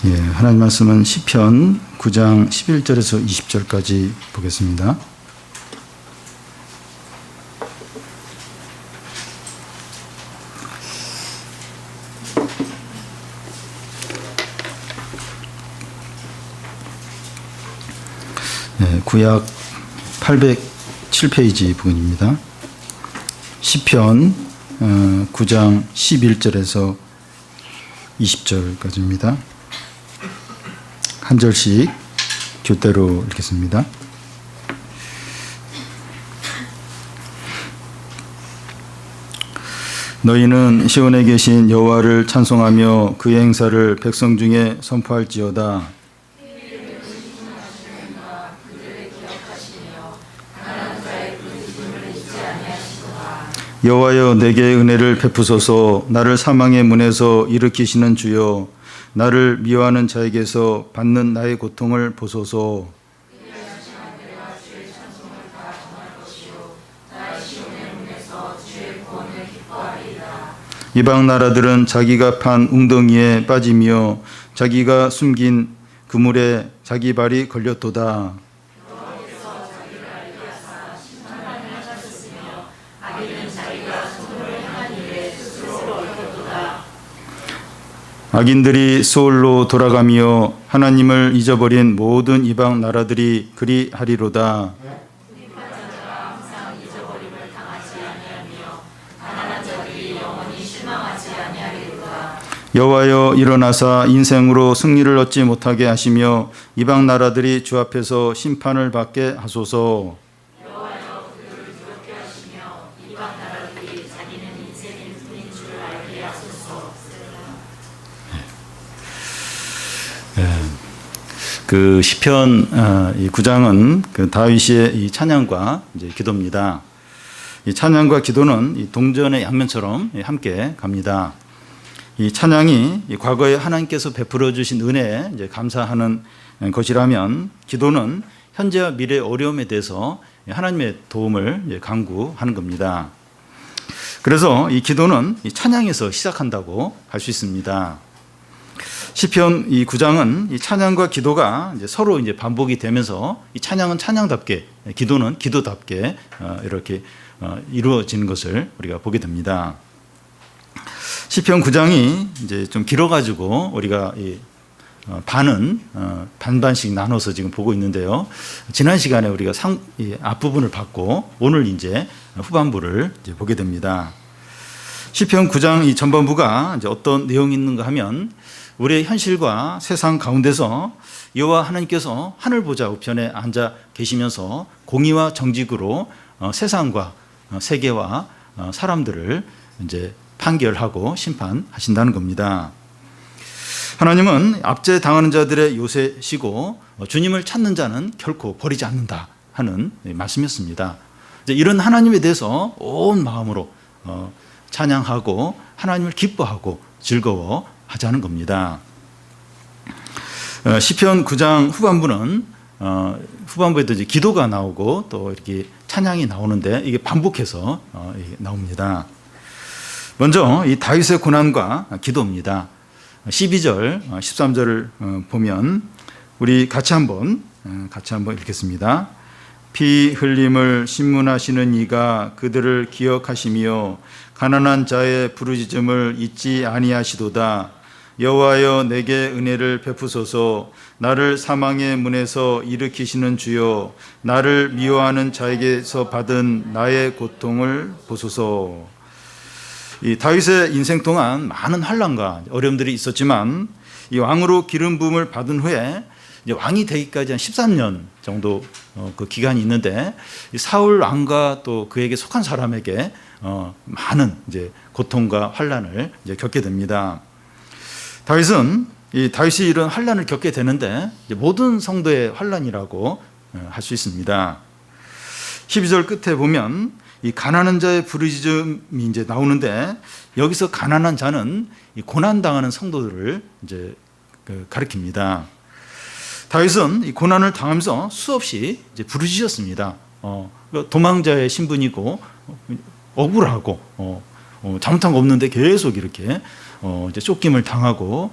예, 하나님 말씀은 시편 9장 11절에서 20절까지 보겠습니다. 예, 구약 807페이지 부분입니다. 시편 9장 11절에서 20절까지입니다. 한 절씩 교대로 읽겠습니다. 너희는 시온에 계신 여호와를 찬송하며 그의 행사를 백성 중에 선포할지어다. 여호와여 내게 은혜를 베푸소서. 나를 사망의 문에서 일으키시는 주여, 나를 미워하는 자에게서 받는 나의 고통을 보소서. 이방 나라들은 자기가 판 웅덩이에 빠지며 자기가 숨긴 그물에 자기 발이 걸렸도다. 악인들이 소홀로 돌아가며 하나님을 잊어버린 모든 이방 나라들이 그리하리로다. 여호와여 일어나사 인생으로 승리를 얻지 못하게 하시며 이방 나라들이 주 앞에서 심판을 받게 하소서. 그 시편 이 9장은 그 다윗의 이 찬양과 이제 기도입니다. 이 찬양과 기도는 이 동전의 양면처럼 함께 갑니다. 이 찬양이 이 과거에 하나님께서 베풀어 주신 은혜에 이제 감사하는 것이라면, 기도는 현재와 미래의 어려움에 대해서 하나님의 도움을 간구하는 겁니다. 그래서 이 기도는 이 찬양에서 시작한다고 할 수 있습니다. 시편 이 9장은 이 찬양과 기도가 이제 서로 이제 반복이 되면서, 이 찬양은 찬양답게, 기도는 기도답게 이렇게 이루어지는 것을 우리가 보게 됩니다. 시편 9장이 이제 좀 길어가지고 우리가 이 반은 반반씩 나눠서 지금 보고 있는데요. 지난 시간에 우리가 이 앞부분을 봤고, 오늘 이제 후반부를 이제 보게 됩니다. 시편 9장 이 전반부가 이제 어떤 내용이 있는가 하면, 우리의 현실과 세상 가운데서 여호와 하나님께서 하늘 보좌 우편에 앉아 계시면서 공의와 정직으로 세상과 세계와 사람들을 이제 판결하고 심판하신다는 겁니다. 하나님은 압제 당하는 자들의 요새시고 주님을 찾는 자는 결코 버리지 않는다 하는 말씀이었습니다. 이런 하나님에 대해서 온 마음으로 찬양하고 하나님을 기뻐하고 즐거워하자는 겁니다. 시편 9장 후반부는 후반부에도 이제 기도가 나오고 또 이렇게 찬양이 나오는데, 이게 반복해서 나옵니다. 먼저 이 다윗의 고난과 기도입니다. 12절, 13절을 보면 우리 같이 한번 읽겠습니다. 피 흘림을 신문하시는 이가 그들을 기억하시며 가난한 자의 부르짖음을 잊지 아니하시도다. 여호와여 내게 은혜를 베푸소서. 나를 사망의 문에서 일으키시는 주여, 나를 미워하는 자에게서 받은 나의 고통을 보소서. 이 다윗의 인생 동안 많은 환난과 어려움들이 있었지만, 이 왕으로 기름 부음을 받은 후에 이제 왕이 되기까지 한 13년 정도 그 기간이 있는데, 이 사울 왕과 또 그에게 속한 사람에게 많은 이제 고통과 환난을 이제 겪게 됩니다. 다윗이 이런 환난을 겪게 되는데, 이제 모든 성도의 환난이라고 할 수 있습니다. 12절 끝에 보면 이 가난한 자의 부르짖음이 이제 나오는데, 여기서 가난한 자는 이 고난 당하는 성도들을 이제 가리킵니다. 다윗은 이 고난을 당하면서 수없이 이제 부르짖었습니다. 도망자의 신분이고 억울하고 잘못한 거 없는데 계속 이렇게 이제 쫓김을 당하고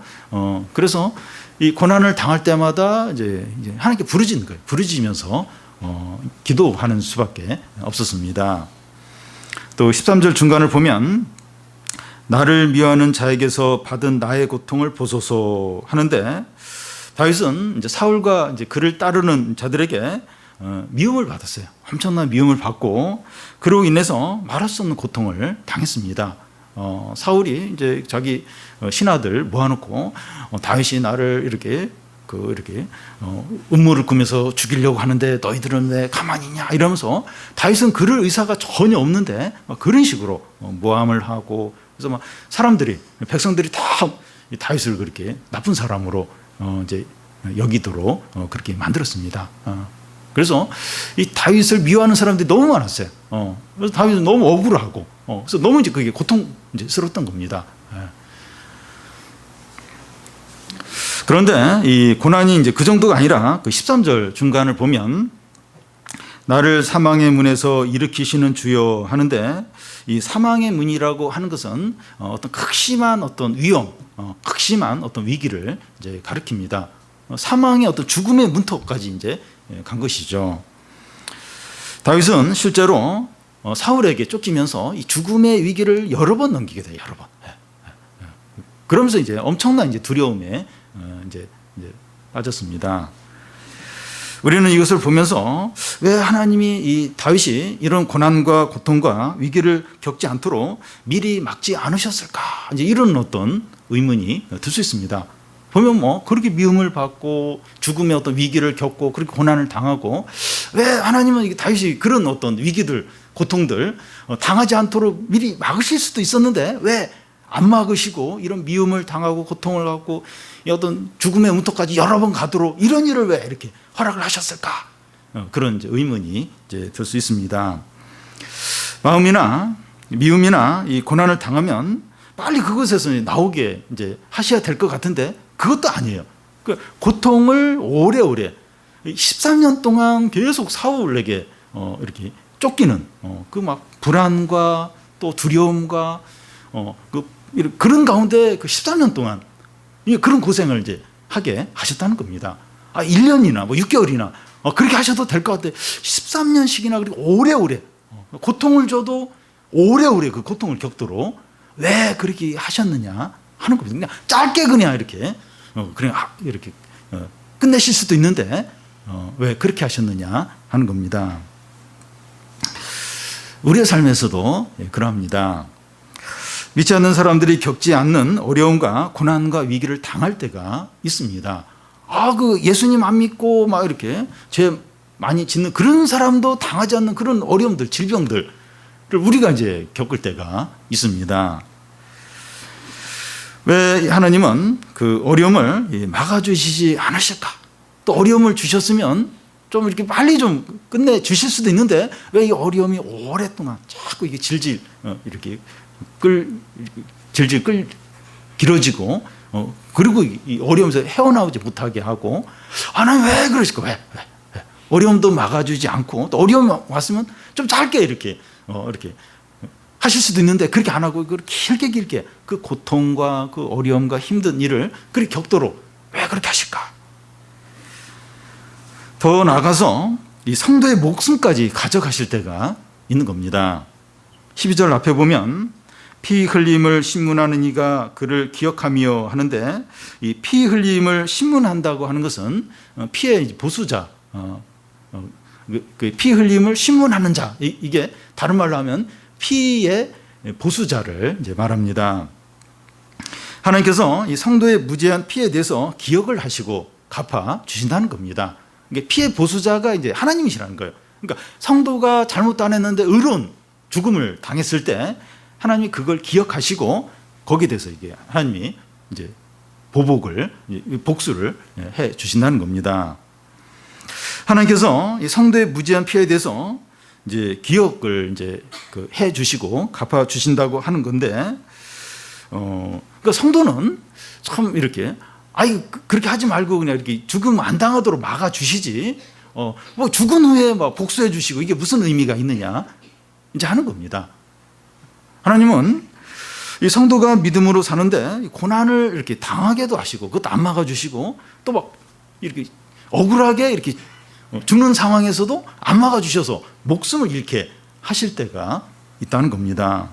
그래서 이 고난을 당할 때마다 이제 하나님께 부르짖는 거예요. 부르짖으면서 기도하는 수밖에 없었습니다. 또 13절 중간을 보면 나를 미워하는 자에게서 받은 나의 고통을 보소서 하는데 다윗은 이제 사울과 이제 그를 따르는 자들에게 미움을 받았어요. 엄청난 미움을 받고 그로 인해서 말할 수 없는 고통을 당했습니다. 사울이 이제 자기 신하들 모아놓고 다윗이 나를 이렇게 음모를 꾸며서 죽이려고 하는데 너희들은 왜 가만히 있냐 이러면서 다윗은 그럴 의사가 전혀 없는데 그런 식으로 모함을 하고 그래서 막 사람들이 백성들이 다 다윗을 그렇게 나쁜 사람으로 이제 여기도록 그렇게 만들었습니다. 그래서 이 다윗을 미워하는 사람들이 너무 많았어요. 그래서 다윗은 너무 억울하고 그래서 너무 이제 그게 고통스러웠던 겁니다. 그런데 이 고난이 이제 그 정도가 아니라 그 13절 중간을 보면 나를 사망의 문에서 일으키시는 주여 하는데 이 사망의 문이라고 하는 것은 어떤 극심한 어떤 위험, 극심한 어떤 위기를 이제 가리킵니다. 사망의 어떤 죽음의 문턱까지 이제 간 것이죠. 다윗은 실제로 사울에게 쫓기면서 이 죽음의 위기를 여러 번 넘기게 돼요. 여러 번. 그러면서 이제 엄청난 이제 두려움에 이제 빠졌습니다. 우리는 이것을 보면서 왜 하나님이 이 다윗이 이런 고난과 고통과 위기를 겪지 않도록 미리 막지 않으셨을까? 이제 이런 어떤 의문이 들 수 있습니다. 보면 뭐 그렇게 미움을 받고 죽음의 어떤 위기를 겪고 그렇게 고난을 당하고 왜 하나님은 다윗이 그런 어떤 위기들, 고통들 당하지 않도록 미리 막으실 수도 있었는데 왜 안 막으시고 이런 미움을 당하고 고통을 갖고 어떤 죽음의 문턱까지 여러 번 가도록 이런 일을 왜 이렇게 허락을 하셨을까? 그런 이제 의문이 이제 들 수 있습니다. 마음이나 미움이나 이 고난을 당하면 빨리 그것에서 나오게 이제 하셔야 될 것 같은데 그것도 아니에요. 그 고통을 오래오래 13년 동안 계속 사울에게 이렇게 쫓기는 그 막 불안과 또 두려움과 그런 가운데 그 13년 동안 그런 고생을 이제 하게 하셨다는 겁니다. 1년이나 뭐 6개월이나 그렇게 하셔도 될 것 같아. 13년씩이나 그리고 오래오래 고통을 줘도 오래오래 그 고통을 겪도록 왜 그렇게 하셨느냐 하는 겁니다. 그냥 짧게 그냥 이렇게 끝내실 수도 있는데 왜 그렇게 하셨느냐 하는 겁니다. 우리의 삶에서도 그러합니다. 믿지 않는 사람들이 겪지 않는 어려움과 고난과 위기를 당할 때가 있습니다. 그 예수님 안 믿고 막 이렇게 죄 많이 짓는 그런 사람도 당하지 않는 그런 어려움들, 질병들을 우리가 이제 겪을 때가 있습니다. 왜 하나님은 그 어려움을 막아주시지 않으실까? 또 어려움을 주셨으면 좀 이렇게 빨리 좀 끝내 주실 수도 있는데 왜 이 어려움이 오랫동안 자꾸 이게 질질 길어지고 그리고 이 어려움에서 헤어나오지 못하게 하고 하나님 왜 그러실까? 왜? 어려움도 막아주지 않고 또 어려움이 왔으면 좀 짧게 이렇게 하실 수도 있는데 그렇게 안 하고 길게 그 고통과 그 어려움과 힘든 일을 그렇게 겪도록 왜 그렇게 하실까? 더 나아가서 이 성도의 목숨까지 가져가실 때가 있는 겁니다. 12절 앞에 보면 피 흘림을 신문하는 이가 그를 기억하며 하는데 이 피 흘림을 신문한다고 하는 것은 피의 보수자, 그 피 흘림을 신문하는 자, 이게 다른 말로 하면 피의 보수자를 이제 말합니다. 하나님께서 이 성도의 무죄한 피에 대해서 기억을 하시고 갚아 주신다는 겁니다. 이게 피의 보수자가 이제 하나님이시라는 거예요. 그러니까 성도가 잘못도 안 했는데 의로운 죽음을 당했을 때 하나님이 그걸 기억하시고 거기에 대해서 이게 하나님이 이제 복수를 해 주신다는 겁니다. 하나님께서 이 성도의 무죄한 피해에 대해서 이제 기억을 이제 해 주시고 갚아 주신다고 하는 건데, 그러니까 성도는 참 이렇게 그렇게 하지 말고 그냥 이렇게 죽음 안 당하도록 막아 주시지. 뭐 죽은 후에 막 복수해 주시고 이게 무슨 의미가 있느냐 이제 하는 겁니다. 하나님은 이 성도가 믿음으로 사는데 고난을 이렇게 당하게도 하시고 그것도 안 막아주시고 또 막 이렇게 억울하게 이렇게 죽는 상황에서도 안 막아주셔서 목숨을 잃게 하실 때가 있다는 겁니다.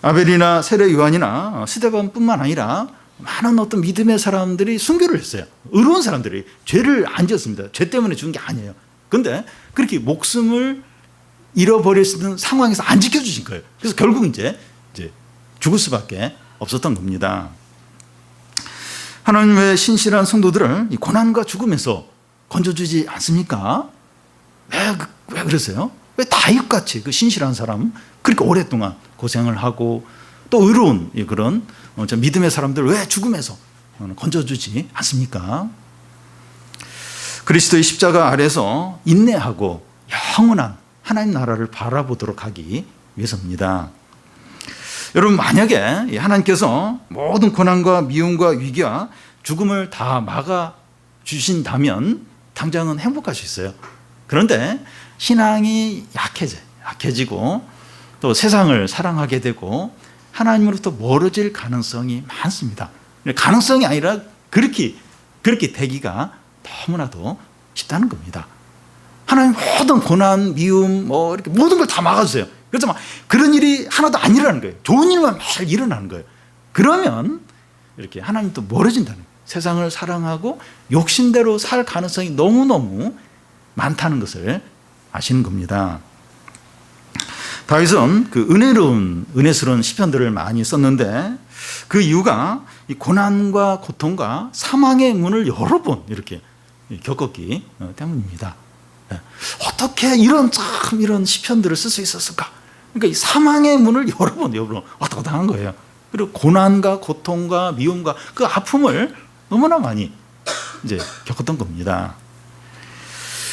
아벨이나 세례 요한이나 스데반뿐만 아니라 많은 어떤 믿음의 사람들이 순교를 했어요. 의로운 사람들이 죄를 안 지었습니다. 죄 때문에 죽은 게 아니에요. 그런데 그렇게 목숨을 잃어버릴 수 있는 상황에서 안 지켜주신 거예요. 그래서 결국 이제 죽을 수밖에 없었던 겁니다. 하나님의 신실한 성도들을 이 고난과 죽음에서 건져주지 않습니까? 왜 그러세요? 왜 다윗같이 그 신실한 사람 그렇게 오랫동안 고생을 하고 또 의로운 그런 믿음의 사람들 왜 죽음에서 건져주지 않습니까? 그리스도의 십자가 아래서 인내하고 영원한 하나님 나라를 바라보도록 하기 위해서입니다. 여러분, 만약에 하나님께서 모든 고난과 미움과 위기와 죽음을 다 막아주신다면 당장은 행복할 수 있어요. 그런데 신앙이 약해지고 또 세상을 사랑하게 되고 하나님으로부터 멀어질 가능성이 많습니다. 가능성이 아니라 그렇게 되기가 너무나도 쉽다는 겁니다. 하나님 모든 고난, 미움, 이렇게 모든 걸 다 막아주세요. 그래서 막 그런 일이 하나도 안 일어나는 거예요. 좋은 일만 매일 일어나는 거예요. 그러면 이렇게 하나님도 멀어진다는 거예요. 세상을 사랑하고 욕심대로 살 가능성이 너무너무 많다는 것을 아시는 겁니다. 다윗은 그 은혜스러운 시편들을 많이 썼는데 그 이유가 이 고난과 고통과 사망의 문을 여러 번 이렇게 겪었기 때문입니다. 어떻게 이런 시편들을 쓸 수 있었을까? 그러니까 이 사망의 문을 여러 번 왔다 갔다 한 거예요. 그리고 고난과 고통과 미움과 그 아픔을 너무나 많이 겪었던 겁니다.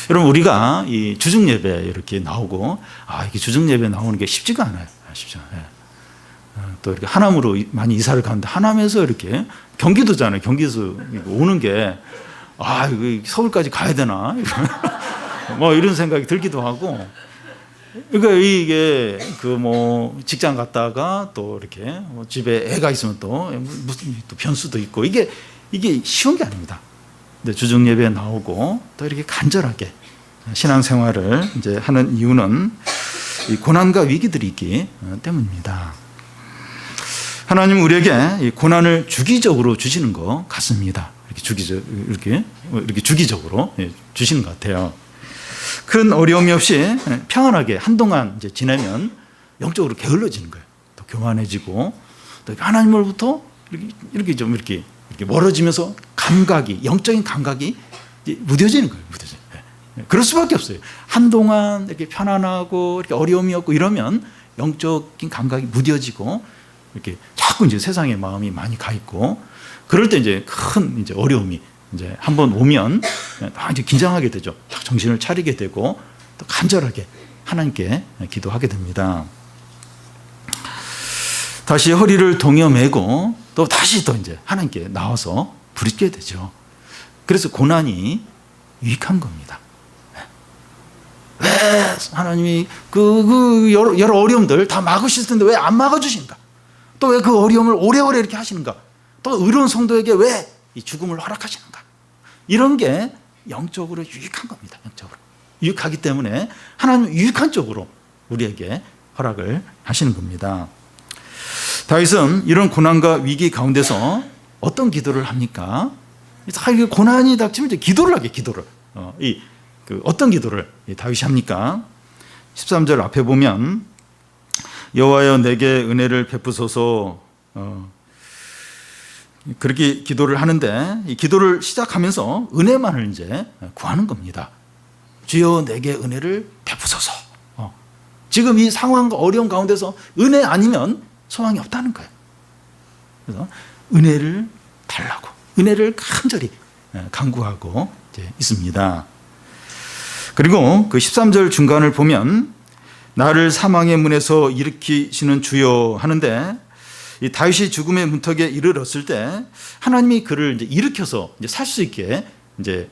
여러분, 우리가 이 주중 예배 이렇게 나오고 이게 주중 예배 나오는 게 쉽지가 않아요. 쉽지 않아요. 또 이렇게 하남으로 많이 이사를 가는데 하남에서 이렇게 경기도잖아요. 경기도에서 오는 게 이거 서울까지 가야 되나? 이런 생각이 들기도 하고. 그러니까 이게 직장 갔다가 또 이렇게 집에 애가 있으면 또 무슨 또 변수도 있고 이게 쉬운 게 아닙니다. 근데 주중 예배에 나오고 또 이렇게 간절하게 신앙생활을 하는 이유는 이 고난과 위기들이 있기 때문입니다. 하나님은 우리에게 이 고난을 주기적으로 주시는 것 같습니다. 이렇게 주기적으로 주시는 것 같아요. 큰 어려움이 없이 평안하게 한동안 지내면 영적으로 게을러지는 거예요. 또 교만해지고 또 하나님으로부터 이렇게 멀어지면서 영적인 감각이 무뎌지는 거예요. 그럴 수밖에 없어요. 한동안 이렇게 편안하고 이렇게 어려움이 없고 이러면 영적인 감각이 무뎌지고 이렇게 자꾸 세상의 마음이 많이 가 있고 그럴 때 큰 어려움이 한번 오면 이제 긴장하게 되죠. 정신을 차리게 되고 또 간절하게 하나님께 기도하게 됩니다. 다시 허리를 동여매고 또 다시 하나님께 나와서 부르게 되죠. 그래서 고난이 유익한 겁니다. 왜 하나님이 여러 어려움들 다 막으실 텐데 왜 안 막아주신가? 또 왜 그 어려움을 오래오래 이렇게 하시는가? 또 의로운 성도에게 왜 이 죽음을 허락하시는가? 이런 게 영적으로 유익한 겁니다. 영적으로 유익하기 때문에 하나님은 유익한 쪽으로 우리에게 허락을 하시는 겁니다. 다윗은 이런 고난과 위기 가운데서 어떤 기도를 합니까? 고난이 닥치면 기도를 하게 기도를. 어떤 기도를 다윗이 합니까? 13절 앞에 보면 여호와여 내게 은혜를 베푸소서 그렇게 기도를 하는데 이 기도를 시작하면서 은혜만을 구하는 겁니다. 주여 내게 은혜를 베푸소서. 지금 이 상황과 어려움 가운데서 은혜 아니면 소망이 없다는 거예요. 그래서 은혜를 달라고 은혜를 간절히 간구하고 있습니다. 그리고 그 13절 중간을 보면 나를 사망의 문에서 일으키시는 주여 하는데 이 다윗이 죽음의 문턱에 이르렀을 때 하나님이 그를 일으켜서 살 수 있게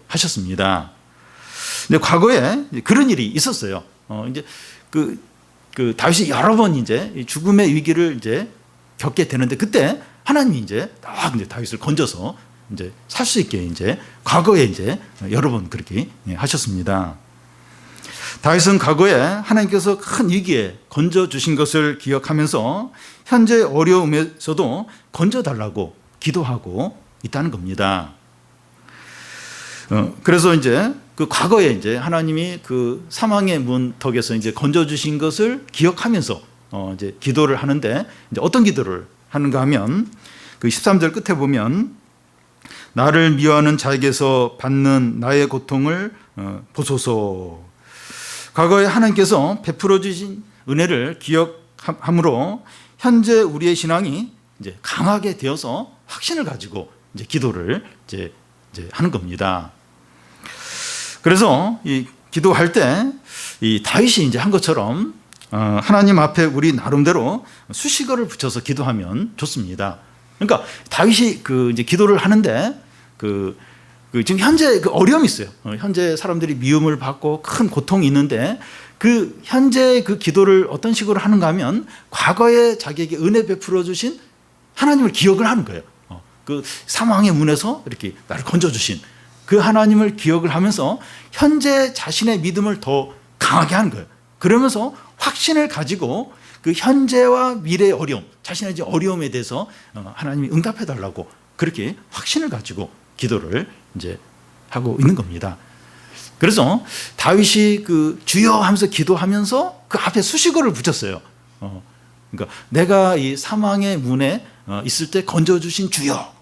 하셨습니다. 근데 과거에 그런 일이 있었어요. 그 다윗이 여러 번 죽음의 위기를 겪게 되는데 그때 하나님이 이제 딱 이제 다윗을 건져서 이제 살 수 있게 이제 과거에 이제 여러 번 그렇게 하셨습니다. 다윗은 과거에 하나님께서 큰 위기에 건져 주신 것을 기억하면서 현재 어려움에서도 건져 달라고 기도하고 있다는 겁니다. 그래서 이제 그 과거에 이제 하나님이 그 사망의 문턱에서 이제 건져 주신 것을 기억하면서 이제 기도를 하는데 이제 어떤 기도를 하는가 하면 그 13절 끝에 보면 나를 미워하는 자에게서 받는 나의 고통을 보소서. 과거에 하나님께서 베풀어 주신 은혜를 기억함으로 현재 우리의 신앙이 이제 강하게 되어서 확신을 가지고 이제 기도를 이제 하는 겁니다. 그래서 이 기도할 때 이 다윗이 이제 한 것처럼 하나님 앞에 우리 나름대로 수식어를 붙여서 기도하면 좋습니다. 그러니까 다윗이 그 이제 기도를 하는데 그 지금 현재 그 어려움이 있어요. 현재 사람들이 미움을 받고 큰 고통이 있는데 그 현재 그 기도를 어떤 식으로 하는가 하면 과거에 자기에게 은혜 베풀어 주신 하나님을 기억을 하는 거예요. 그 사망의 문에서 이렇게 나를 건져 주신 그 하나님을 기억을 하면서 현재 자신의 믿음을 더 강하게 하는 거예요. 그러면서 확신을 가지고 그 현재와 미래의 어려움, 자신의 이제 어려움에 대해서 하나님이 응답해 달라고 그렇게 확신을 가지고 기도를 이제 하고 있는 겁니다. 그래서 다윗이 그 주여 하면서 기도하면서 그 앞에 수식어를 붙였어요. 그러니까 내가 이 사망의 문에 있을 때 건져 주신 주여.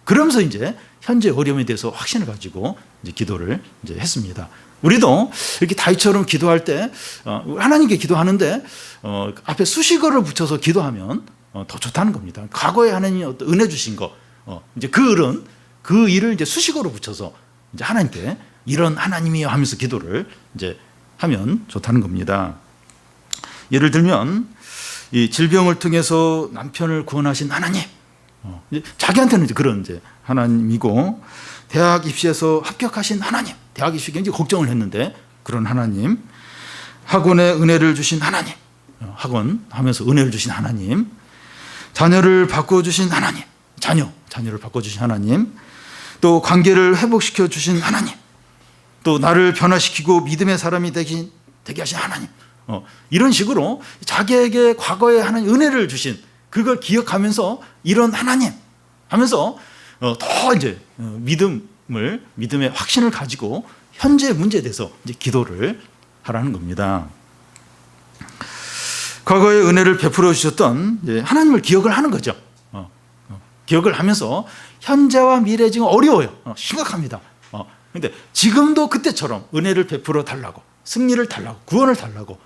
그러면서 이제 현재 어려움에 대해서 확신을 가지고 이제 기도를 이제 했습니다. 우리도 이렇게 다윗처럼 기도할 때 하나님께 기도하는데 앞에 수식어를 붙여서 기도하면 더 좋다는 겁니다. 과거에 하나님이 어떤 은혜 주신 거 이제 그 일을 이제 수식어로 붙여서 이제 하나님께 이런 하나님이여 하면서 기도를 이제 하면 좋다는 겁니다. 예를 들면 이 질병을 통해서 남편을 구원하신 하나님, 자기한테는 이제 그런 이제 하나님이고 대학 입시에서 합격하신 하나님, 대학 입시에 굉장히 걱정을 했는데 그런 하나님, 학원에 은혜를 주신 하나님, 학원 하면서 은혜를 주신 하나님, 자녀를 바꿔주신 하나님, 자녀를 바꿔주신 하나님, 또 관계를 회복시켜 주신 하나님, 또 나를 변화시키고 믿음의 사람이 되게 하신 하나님, 이런 식으로 자기에게 과거에 하나님 은혜를 주신 그걸 기억하면서 이런 하나님 하면서 더 이제 믿음의 확신을 가지고 현재 문제에 대해서 이제 기도를 하라는 겁니다. 과거에 은혜를 베풀어 주셨던 하나님을 기억을 하는 거죠. 기억을 하면서 현재와 미래 지금 어려워요. 심각합니다. 그런데 지금도 그때처럼 은혜를 베풀어 달라고, 승리를 달라고, 구원을 달라고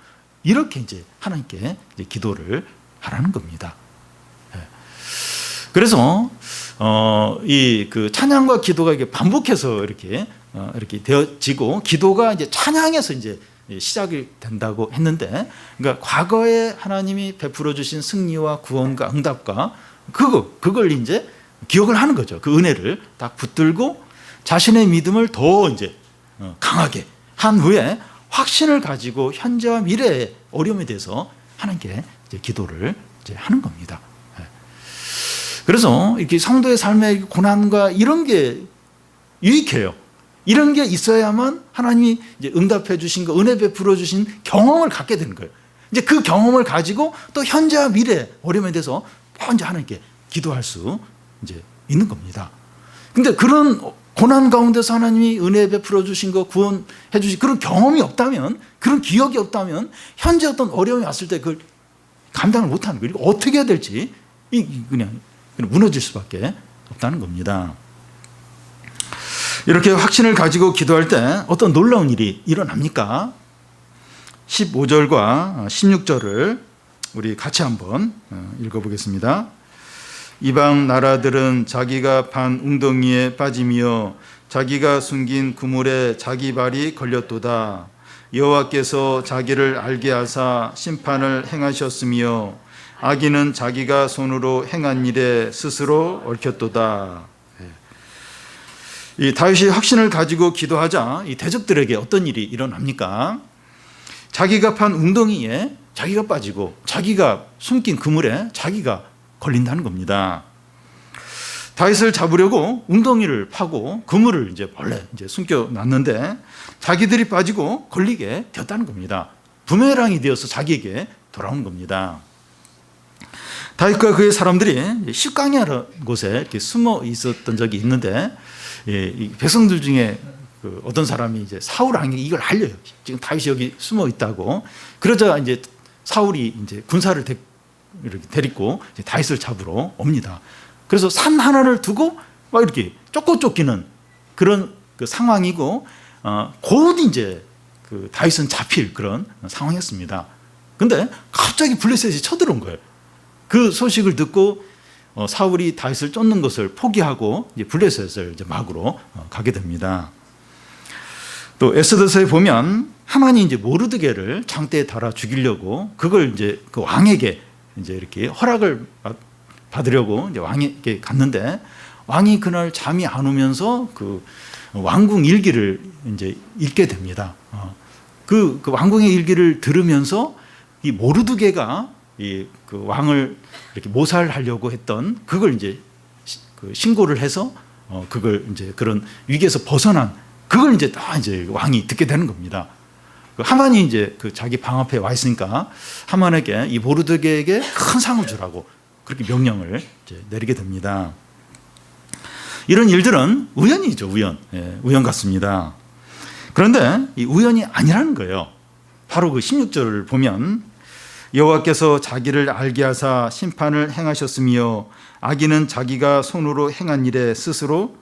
이렇게 이제 하나님께 이제 기도를 하라는 겁니다. 그래서 이 그 찬양과 기도가 이게 반복해서 이렇게 되어지고 기도가 이제 찬양에서 이제 시작이 된다고 했는데, 그러니까 과거에 하나님이 베풀어 주신 승리와 구원과 응답과 그걸 이제 기억을 하는 거죠. 그 은혜를 딱 붙들고 자신의 믿음을 더 이제 강하게 한 후에 확신을 가지고 현재와 미래의 어려움에 대해서 하나님께 이제 기도를 이제 하는 겁니다. 그래서 이렇게 성도의 삶의 고난과 이런 게 유익해요. 이런 게 있어야만 하나님이 이제 응답해 주신 거, 은혜 베풀어 주신 경험을 갖게 되는 거예요. 이제 그 경험을 가지고 또 현재와 미래 어려움에 대해서 먼저 하나님께 기도할 수 이제 있는 겁니다. 근데 그런 고난 가운데서 하나님이 은혜 베풀어 주신 거, 구원해 주신 그런 경험이 없다면, 그런 기억이 없다면 현재 어떤 어려움이 왔을 때 그걸 감당을 못하는 거예요. 어떻게 해야 될지 그냥 무너질 수밖에 없다는 겁니다. 이렇게 확신을 가지고 기도할 때 어떤 놀라운 일이 일어납니까? 15절과 16절을 우리 같이 한번 읽어보겠습니다. 이방 나라들은 자기가 판 웅덩이에 빠지며 자기가 숨긴 그물에 자기 발이 걸렸도다. 여호와께서 자기를 알게 하사 심판을 행하셨으며 악인은 자기가 손으로 행한 일에 스스로 얽혔도다. 이 다윗이 확신을 가지고 기도하자 이 대적들에게 어떤 일이 일어납니까? 자기가 판 웅덩이에 자기가 빠지고 자기가 숨긴 그물에 자기가 걸린다는 겁니다. 다윗을 잡으려고 웅덩이를 파고 그물을 이제 원래 이제 숨겨놨는데 자기들이 빠지고 걸리게 되었다는 겁니다. 부메랑이 되어서 자기에게 돌아온 겁니다. 다윗과 그의 사람들이 시강이라는 곳에 이렇게 숨어 있었던 적이 있는데, 이 백성들 중에 그 어떤 사람이 이제 사울 왕에게 이걸 알려요. 지금 다윗이 여기 숨어 있다고. 그러자 이제 사울이 이제 군사를 이렇게 데리고 이제 다윗을 잡으러 옵니다. 그래서 산 하나를 두고 막 이렇게 쫓기는 그런 그 상황이고, 곧 이제 그 다윗은 잡힐 그런 상황이었습니다. 근데 갑자기 블레셋이 쳐들어온 거예요. 그 소식을 듣고 사울이 다윗을 쫓는 것을 포기하고 이제 블레셋을 이제 막으로 가게 됩니다. 또 에스더서에 보면 하만이 이제 모르드게를 장대에 달아 죽이려고 그걸 이제 그 왕에게 이제 이렇게 허락을 받으려고 이제 왕에게 갔는데, 왕이 그날 잠이 안 오면서 그 왕궁 일기를 이제 읽게 됩니다. 그 왕궁의 일기를 들으면서 이 모르드게가 그 왕을 이렇게 모살하려고 했던 그걸 이제 그 신고를 해서 그걸 이제 그런 위기에서 벗어난 그걸 이제 다 이제 왕이 듣게 되는 겁니다. 그 하만이 이제 그 자기 방 앞에 와 있으니까 하만에게 이 모르드게에게 큰 상을 주라고 그렇게 명령을 이제 내리게 됩니다. 이런 일들은 우연이죠, 우연. 예, 우연 같습니다. 그런데 이 우연이 아니라는 거예요. 바로 그 16절을 보면 여호와께서 자기를 알게 하사 심판을 행하셨으며 악인은 자기가 손으로 행한 일에 스스로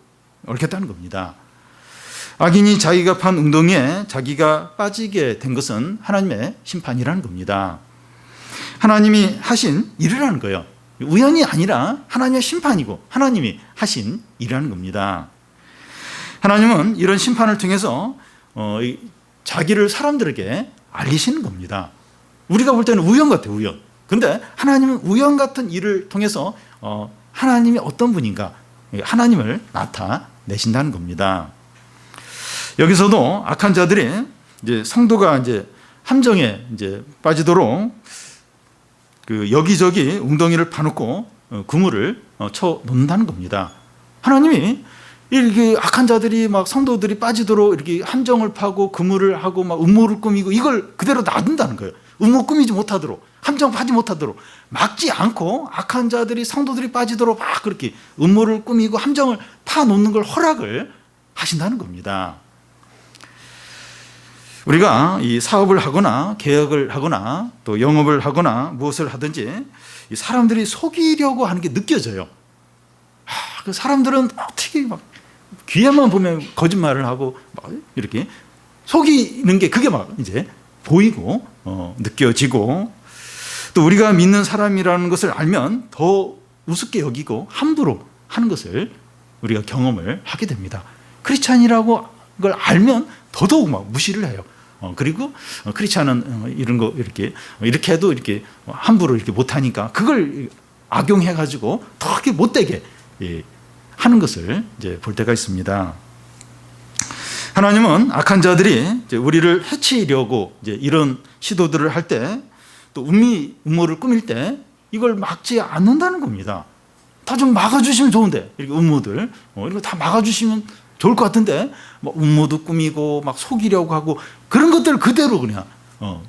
얽혔다는 겁니다. 악인이 자기가 판 웅덩이에 자기가 빠지게 된 것은 하나님의 심판이라는 겁니다. 하나님이 하신 일이라는 거예요. 우연이 아니라 하나님의 심판이고 하나님이 하신 일이라는 겁니다. 하나님은 이런 심판을 통해서 자기를 사람들에게 알리시는 겁니다. 우리가 볼 때는 우연 같아요, 우연. 근데 하나님은 우연 같은 일을 통해서 하나님이 어떤 분인가, 하나님을 나타내신다는 겁니다. 여기서도 악한 자들이 이제 성도가 이제 함정에 이제 빠지도록 그 여기저기 웅덩이를 파놓고 그물을 쳐 놓는다는 겁니다. 하나님이 이렇게 악한 자들이 막 성도들이 빠지도록 이렇게 함정을 파고 그물을 하고 막 음모를 꾸미고 이걸 그대로 놔둔다는 거예요. 음모 꾸미지 못하도록, 함정 파지 못하도록 막지 않고 악한 자들이 성도들이 빠지도록 막 그렇게 음모를 꾸미고 함정을 파 놓는 걸 허락을 하신다는 겁니다. 우리가 이 사업을 하거나 계약을 하거나 또 영업을 하거나 무엇을 하든지 이 사람들이 속이려고 하는 게 느껴져요. 그 사람들은 어떻게 막 귀에만 보면 거짓말을 하고 막 이렇게 속이는 게 그게 막 이제 보이고 느껴지고, 또 우리가 믿는 사람이라는 것을 알면 더 우습게 여기고 함부로 하는 것을 우리가 경험을 하게 됩니다. 크리스찬이라고 걸 알면 더더욱 막 무시를 해요. 그리고 크리스찬은 이런 거 이렇게 해도 이렇게 함부로 이렇게 못하니까 그걸 악용해 가지고 더 이렇게 못되게 하는 것을 이제 볼 때가 있습니다. 하나님은 악한 자들이 이제 우리를 해치려고 이제 이런 시도들을 할 때, 또 음모를 꾸밀 때 이걸 막지 않는다는 겁니다. 다 좀 막아주시면 좋은데, 이렇게 음모들 이런 거 다 막아주시면 좋을 것 같은데, 뭐 음모도 꾸미고 막 속이려고 하고 그런 것들 그대로 그냥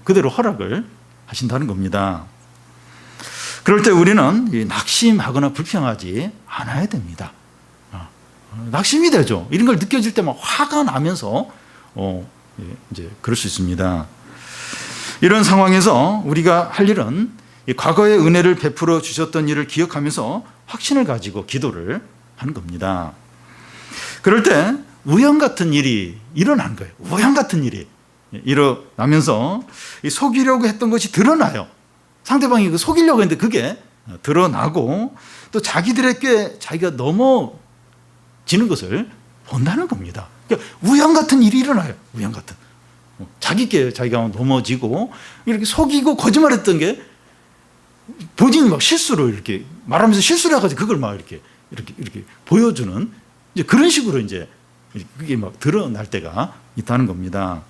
그대로 허락을 하신다는 겁니다. 그럴 때 우리는 낙심하거나 불평하지 않아야 됩니다. 낙심이 되죠. 이런 걸 느껴질 때 막 화가 나면서 이제 그럴 수 있습니다. 이런 상황에서 우리가 할 일은 과거의 은혜를 베풀어 주셨던 일을 기억하면서 확신을 가지고 기도를 하는 겁니다. 그럴 때 우연 같은 일이 일어난 거예요. 우연 같은 일이 일어나면서 속이려고 했던 것이 드러나요. 상대방이 속이려고 했는데 그게 드러나고, 또 자기들에게 자기가 넘어지는 것을 본다는 겁니다. 그러니까 우연 같은 일이 일어나요. 우연 같은. 자기께 자기가 넘어지고 이렇게 속이고 거짓말했던 게 본인이 막 실수로 이렇게 말하면서 실수를 해가지고 그걸 막 이렇게 보여주는 이제 그런 식으로 이제 그게 막 드러날 때가 있다는 겁니다.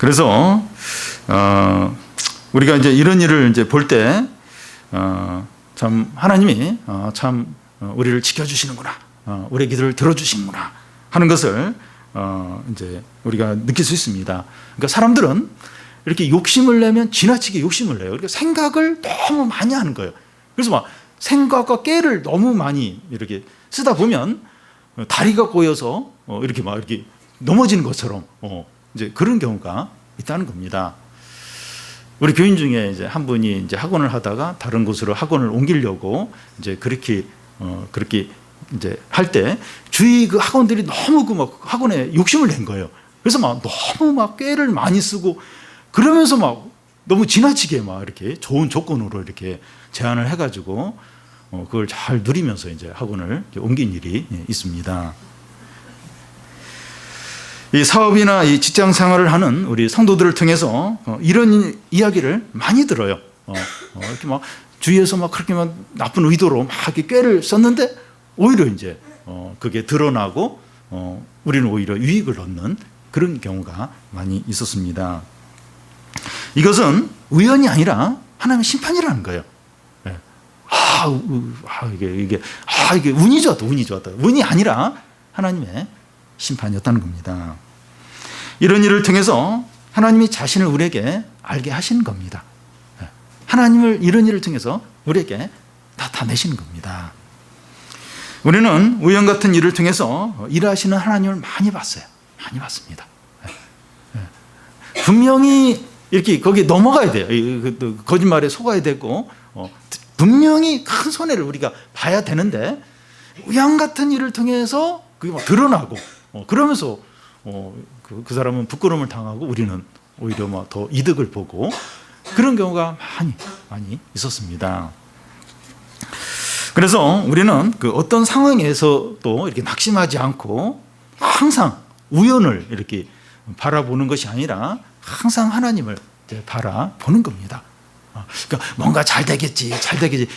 그래서 우리가 이제 이런 일을 이제 볼 때 참 하나님이 참 우리를 지켜주시는구나, 우리의 기도를 들어주시는구나 하는 것을 이제 우리가 느낄 수 있습니다. 그러니까 사람들은 이렇게 욕심을 내면 지나치게 욕심을 내요. 그러니까 생각을 너무 많이 하는 거예요. 그래서 막 생각과 깨를 너무 많이 이렇게 쓰다 보면 다리가 꼬여서 이렇게 막 이렇게 넘어지는 것처럼 이제 그런 경우가 있다는 겁니다. 우리 교인 중에 이제 한 분이 이제 학원을 하다가 다른 곳으로 학원을 옮기려고 이제 그렇게 이제 할 때 주위 그 학원들이 너무 그 막 학원에 욕심을 낸 거예요. 그래서 막 너무 막 꾀를 많이 쓰고 그러면서 막 너무 지나치게 막 이렇게 좋은 조건으로 이렇게 제안을 해가지고 그걸 잘 누리면서 이제 학원을 옮긴 일이 있습니다. 이 사업이나 이 직장 생활을 하는 우리 성도들을 통해서 이런 이야기를 많이 들어요. 이렇게 막 주위에서 막 그렇게 막 나쁜 의도로 막 이렇게 꾀를 썼는데 오히려 이제 그게 드러나고 우리는 오히려 유익을 얻는 그런 경우가 많이 있었습니다. 이것은 우연이 아니라 하나님의 심판이라는 거예요. 이게 운이 좋았다, 운이 좋았다. 운이 아니라 하나님의 심판이었다는 겁니다. 이런 일을 통해서 하나님이 자신을 우리에게 알게 하시는 겁니다. 하나님을 이런 일을 통해서 우리에게 나타내시는 겁니다. 우리는 우연 같은 일을 통해서 일하시는 하나님을 많이 봤어요. 많이 봤습니다. 분명히 이렇게 거기에 넘어가야 돼요. 거짓말에 속아야 되고 분명히 큰 손해를 우리가 봐야 되는데 우연 같은 일을 통해서 그게 막 드러나고 그러면서 그 사람은 부끄러움을 당하고 우리는 오히려 막 더 이득을 보고 그런 경우가 많이 있었습니다. 그래서 우리는 그 어떤 상황에서도 이렇게 낙심하지 않고 항상 우연을 이렇게 바라보는 것이 아니라 항상 하나님을 바라보는 겁니다. 그러니까 뭔가 잘 되겠지.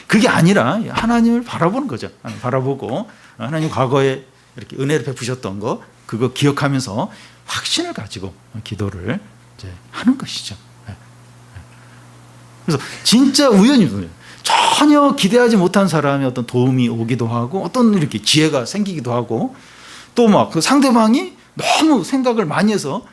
그게 아니라 하나님을 바라보는 거죠. 바라보고 하나님 과거에 이렇게 은혜를 베푸셨던 거 그거 기억하면서 확신을 가지고 기도를 이제 하는 것이죠. 그래서 진짜 우연이거든요. 전혀 기대하지 못한 사람이 어떤 도움이 오기도 하고 어떤 이렇게 지혜가 생기기도 하고 또 막 그 상대방이 너무 생각을 많이 해서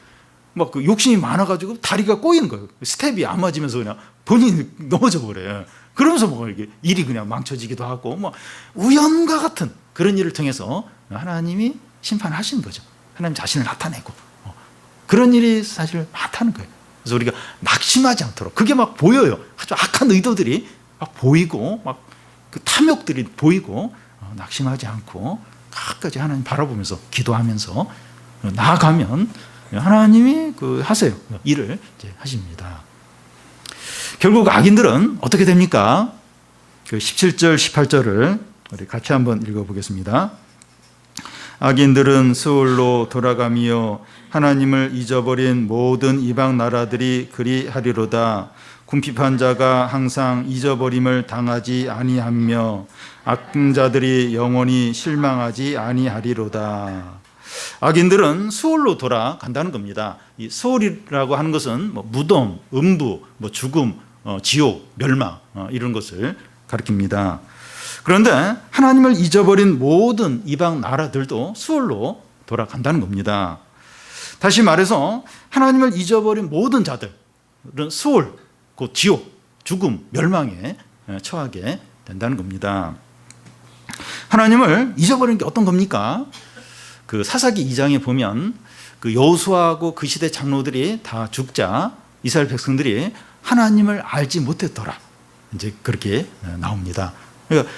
막 그 욕심이 많아가지고 다리가 꼬이는 거예요. 스텝이 안 맞으면서 그냥 본인이 넘어져 버려요. 그러면서 뭐 이게 일이 그냥 망쳐지기도 하고 뭐 우연과 같은 그런 일을 통해서 하나님이 심판하시는 거죠. 하나님 자신을 나타내고 그런 일이 사실 많다는 거예요. 그래서 우리가 낙심하지 않도록 그게 막 보여요. 아주 악한 의도들이 막 보이고 막 그 탐욕들이 보이고 낙심하지 않고 끝까지 하나님 바라보면서 기도하면서 나아가면 하나님이 그 하세요. 일을 이제 하십니다. 결국 악인들은 어떻게 됩니까? 그 17절, 18절을 우리 같이 한번 읽어보겠습니다. 악인들은 스올로 돌아가며 하나님을 잊어버린 모든 이방 나라들이 그리하리로다. 궁핍한 자가 항상 잊어버림을 당하지 아니하며 악자들이 영원히 실망하지 아니하리로다. 악인들은 수올로 돌아간다는 겁니다. 이 수올이라고 하는 것은 뭐 무덤, 음부, 뭐 죽음, 지옥, 멸망 이런 것을 가리킵니다. 그런데 하나님을 잊어버린 모든 이방 나라들도 수올로 돌아간다는 겁니다. 다시 말해서 하나님을 잊어버린 모든 자들은 수올, 곧 지옥, 죽음, 멸망에 처하게 된다는 겁니다. 하나님을 잊어버린 게 어떤 겁니까? 그 사사기 2장에 보면 그 여호수아하고 그 시대 장로들이 다 죽자 이스라엘 백성들이 하나님을 알지 못했더라. 이제 그렇게 나옵니다. 그러니까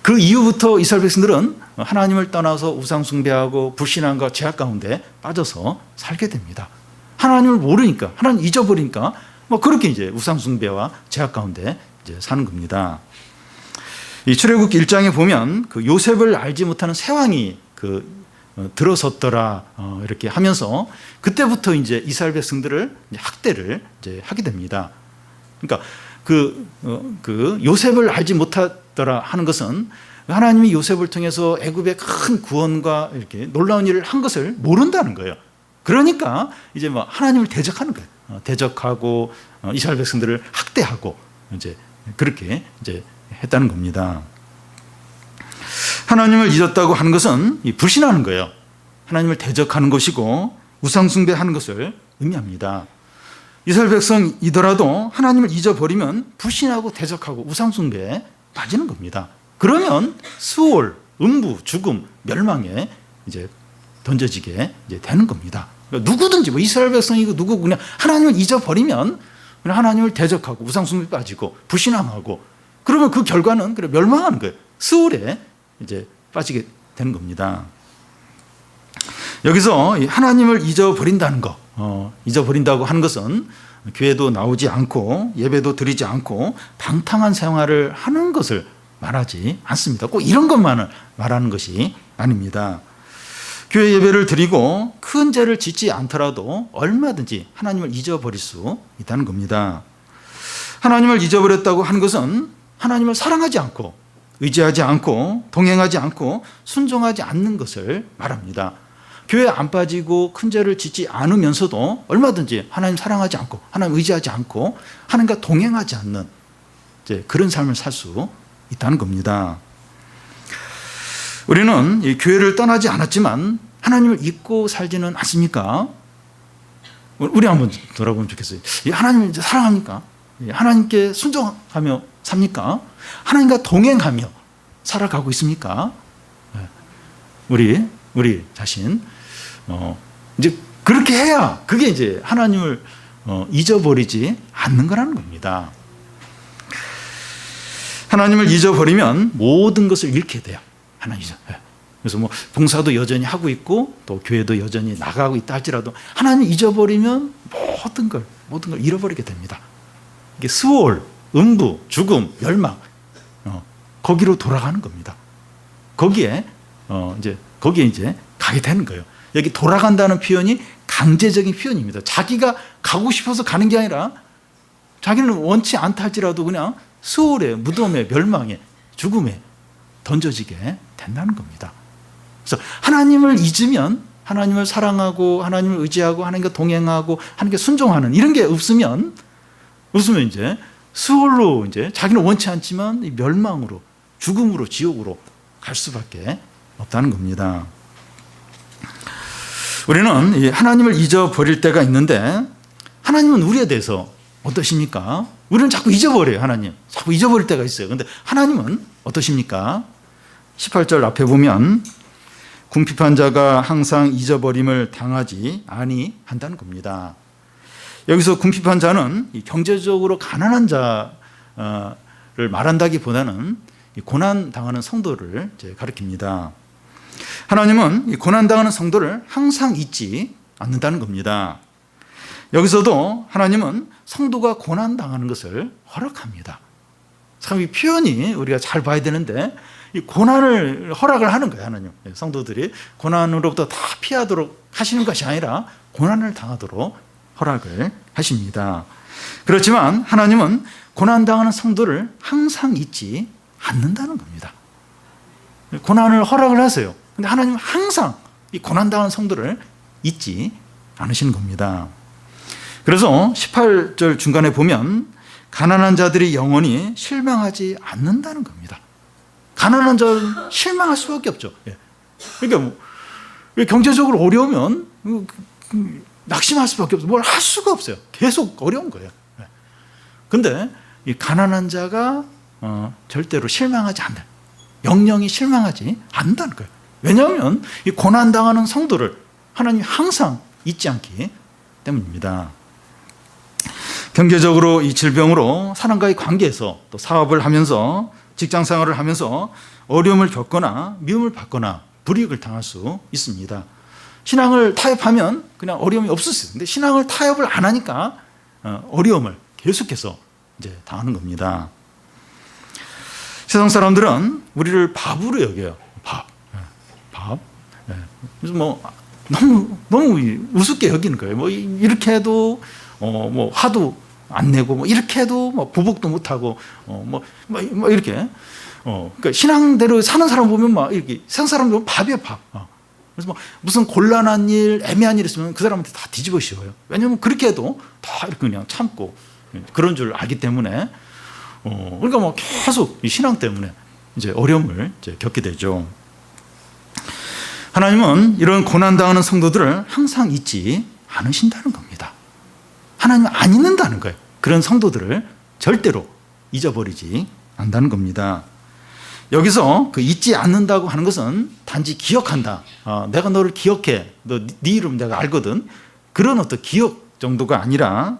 그 이후부터 이스라엘 백성들은 하나님을 떠나서 우상 숭배하고 불신앙과 죄악 가운데 빠져서 살게 됩니다. 하나님을 모르니까, 하나님 잊어버리니까 뭐 그렇게 이제 우상 숭배와 죄악 가운데 이제 사는 겁니다. 이 출애굽 1장에 보면 그 요셉을 알지 못하는 새 왕이 들어섰더라 이렇게 하면서 그때부터 이제 이스라엘 백성들을 학대를 이제 하게 됩니다. 그러니까 그 요셉을 알지 못하더라 하는 것은 하나님이 요셉을 통해서 애굽의 큰 구원과 이렇게 놀라운 일을 한 것을 모른다는 거예요. 그러니까 이제 뭐 하나님을 대적하는 거예요. 대적하고 이스라엘 백성들을 학대하고 이제 그렇게 이제 했다는 겁니다. 하나님을 잊었다고 하는 것은 불신하는 거예요. 하나님을 대적하는 것이고 우상 숭배하는 것을 의미합니다. 이스라엘 백성이더라도 하나님을 잊어버리면 불신하고 대적하고 우상 숭배에 빠지는 겁니다. 그러면 수월, 음부, 죽음, 멸망에 이제 던져지게 이제 되는 겁니다. 그러니까 누구든지 뭐 이스라엘 백성이고 누구 그냥 하나님을 잊어버리면 그냥 하나님을 대적하고 우상 숭배에 빠지고 불신앙하고 그러면 그 결과는 그래 멸망하는 거예요. 수월에 이제 빠지게 되는 겁니다. 여기서 하나님을 잊어버린다는 거, 잊어버린다고 하는 것은 교회도 나오지 않고 예배도 드리지 않고 방탕한 생활을 하는 것을 말하지 않습니다. 꼭 이런 것만을 말하는 것이 아닙니다. 교회 예배를 드리고 큰 죄를 짓지 않더라도 얼마든지 하나님을 잊어버릴 수 있다는 겁니다. 하나님을 잊어버렸다고 하는 것은 하나님을 사랑하지 않고 의지하지 않고 동행하지 않고 순종하지 않는 것을 말합니다. 교회 안 빠지고 큰 죄를 짓지 않으면서도 얼마든지 하나님 사랑하지 않고 하나님 의지하지 않고 하나님과 동행하지 않는 이제 그런 삶을 살 수 있다는 겁니다. 우리는 이 교회를 떠나지 않았지만 하나님을 잊고 살지는 않습니까? 우리 한번 돌아보면 좋겠어요. 하나님을 사랑합니까? 하나님께 순종하며 삽니까? 하나님과 동행하며 살아가고 있습니까? 우리 자신 이제 그렇게 해야 그게 이제 하나님을 잊어버리지 않는 거라는 겁니다. 하나님을 잊어버리면 모든 것을 잃게 돼요. 하나님 잊어. 그래서 뭐 봉사도 여전히 하고 있고 또 교회도 여전히 나가고 있다 할지라도 하나님 잊어버리면 모든 걸 잃어버리게 됩니다. 이게 수월, 음부, 죽음, 멸망 거기로 돌아가는 겁니다. 거기에 이제 가게 되는 거예요. 여기 돌아간다는 표현이 강제적인 표현입니다. 자기가 가고 싶어서 가는 게 아니라 자기는 원치 않다 할지라도 그냥 수월에, 무덤에, 멸망에, 죽음에 던져지게 된다는 겁니다. 그래서 하나님을 잊으면 하나님을 사랑하고 하나님을 의지하고 하나님과 동행하고 하나님께 순종하는 이런 게 없으면 이제 수월로 이제 자기는 원치 않지만 멸망으로 죽음으로 지옥으로 갈 수밖에 없다는 겁니다. 우리는 하나님을 잊어버릴 때가 있는데 하나님은 우리에 대해서 어떠십니까? 우리는 자꾸 잊어버려요. 하나님 자꾸 잊어버릴 때가 있어요. 그런데 하나님은 어떠십니까? 18절 앞에 보면 궁핍한 자가 항상 잊어버림을 당하지 아니한다는 겁니다. 여기서 궁핍한 자는 경제적으로 가난한 자를 말한다기보다는 고난당하는 성도를 가리킵니다. 하나님은 고난당하는 성도를 항상 잊지 않는다는 겁니다. 여기서도 하나님은 성도가 고난당하는 것을 허락합니다. 참 이 표현이 우리가 잘 봐야 되는데 이 고난을 허락을 하는 거예요. 하나님 성도들이 고난으로부터 다 피하도록 하시는 것이 아니라 고난을 당하도록 허락을 하십니다. 그렇지만 하나님은 고난당하는 성도를 항상 잊지 않는다는 겁니다. 고난을 허락을 하세요. 근데 하나님은 항상 이 고난당한 성도를 잊지 않으시는 겁니다. 그래서 18절 중간에 보면 가난한 자들이 영원히 실망하지 않는다는 겁니다. 가난한 자는 실망할 수밖에 없죠. 그러니까 경제적으로 어려우면 낙심할 수밖에 없어요. 뭘 할 수가 없어요. 계속 어려운 거예요. 그런데 이 가난한 자가 절대로 실망하지 않는, 영영이 실망하지 않는다는 거예요. 왜냐하면 이 고난당하는 성도를 하나님이 항상 잊지 않기 때문입니다. 경제적으로 이 질병으로 사람과의 관계에서 또 사업을 하면서 직장 생활을 하면서 어려움을 겪거나 미움을 받거나 불이익을 당할 수 있습니다. 신앙을 타협하면 그냥 어려움이 없을 수 있어요. 근데 신앙을 타협을 안 하니까 어려움을 계속해서 이제 당하는 겁니다. 세상 사람들은 우리를 바보로 여겨요. 밥. 그래서 뭐 너무 우습게 여기는 거예요. 뭐 이렇게 해도 뭐 화도 안 내고 뭐 이렇게 해도 뭐 보복도 못 하고 뭐 이렇게 그러니까 신앙대로 사는 사람 보면 막 이렇게 세상 사람 보면 밥이에요, 밥. 그래서 뭐 무슨 곤란한 일, 애매한 일 있으면 그 사람한테 다 뒤집어 씌워요. 왜냐하면 그렇게 해도 다 이렇게 그냥 참고 그런 줄 알기 때문에 그러니까 뭐 계속 이 신앙 때문에 이제 어려움을 이제 겪게 되죠. 하나님은 이런 고난당하는 성도들을 항상 잊지 않으신다는 겁니다. 하나님은 안 잊는다는 거예요. 그런 성도들을 절대로 잊어버리지 않는다는 겁니다. 여기서 그 잊지 않는다고 하는 것은 단지 기억한다. 내가 너를 기억해. 네 이름 내가 알거든. 그런 어떤 기억 정도가 아니라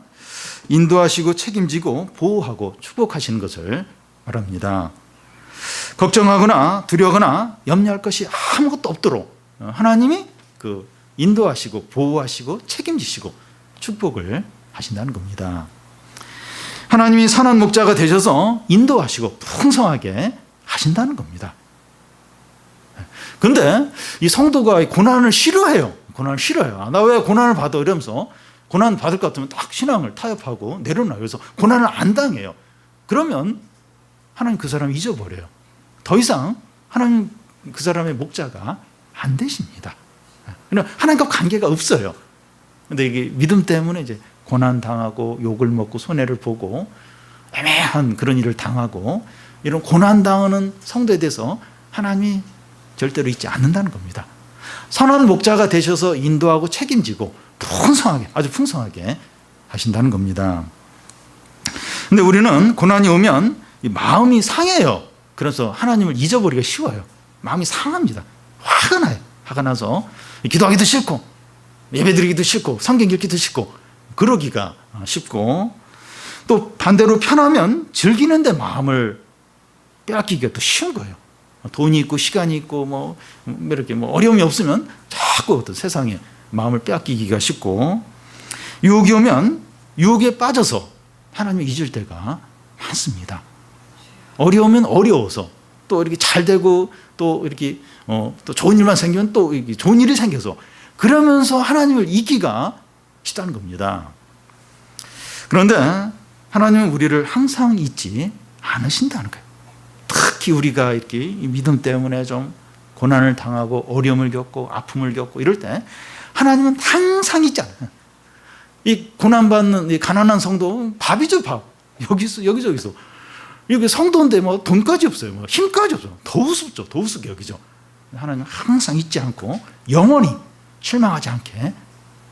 인도하시고 책임지고 보호하고 축복하시는 것을 말합니다. 걱정하거나 두려워하거나 염려할 것이 아무것도 없도록 하나님이 그 인도하시고 보호하시고 책임지시고 축복을 하신다는 겁니다. 하나님이 선한 목자가 되셔서 인도하시고 풍성하게 하신다는 겁니다. 그런데 이 성도가 고난을 싫어해요. 고난을 싫어해요. 나 왜 고난을 받아? 이러면서 고난 받을 것 같으면 딱 신앙을 타협하고 내려놔요. 그래서 고난을 안 당해요. 그러면 하나님 그 사람을 잊어버려요. 더 이상 하나님 그 사람의 목자가 안 되십니다. 하나님과 관계가 없어요. 근데 이게 믿음 때문에 이제 고난 당하고 욕을 먹고 손해를 보고 애매한 그런 일을 당하고 이런 고난 당하는 성도에 대해서 하나님이 절대로 잊지 않는다는 겁니다. 선한 목자가 되셔서 인도하고 책임지고 풍성하게, 아주 풍성하게 하신다는 겁니다. 근데 우리는 고난이 오면 마음이 상해요. 그래서 하나님을 잊어버리기가 쉬워요. 마음이 상합니다. 화가 나요. 화가 나서 기도하기도 싫고 예배드리기도 싫고 성경 읽기도 싫고 그러기가 쉽고, 또 반대로 편하면 즐기는데 마음을 빼앗기기가 또 쉬운 거예요. 돈이 있고 시간이 있고 뭐 이렇게 뭐 어려움이 없으면 자꾸 어떤 세상에 마음을 빼앗기기가 쉽고, 유혹이 오면 유혹에 빠져서 하나님을 잊을 때가 많습니다. 어려우면 어려워서 또 이렇게 잘 되고 또 이렇게 또 좋은 일만 생기면 또 좋은 일이 생겨서 그러면서 하나님을 잊기가 쉽다는 겁니다. 그런데 하나님은 우리를 항상 잊지 않으신다는 거예요. 특히 우리가 이렇게 믿음 때문에 좀 고난을 당하고 어려움을 겪고 아픔을 겪고 이럴 때 하나님은 항상 잊지 않아요. 이 고난받는 이 가난한 성도 밥이죠, 밥. 여기저기서. 여기 성도인데 뭐 돈까지 없어요. 뭐 힘까지 없어요. 더 우습죠. 더 우습게 여기죠. 하나님은 항상 잊지 않고 영원히 실망하지 않게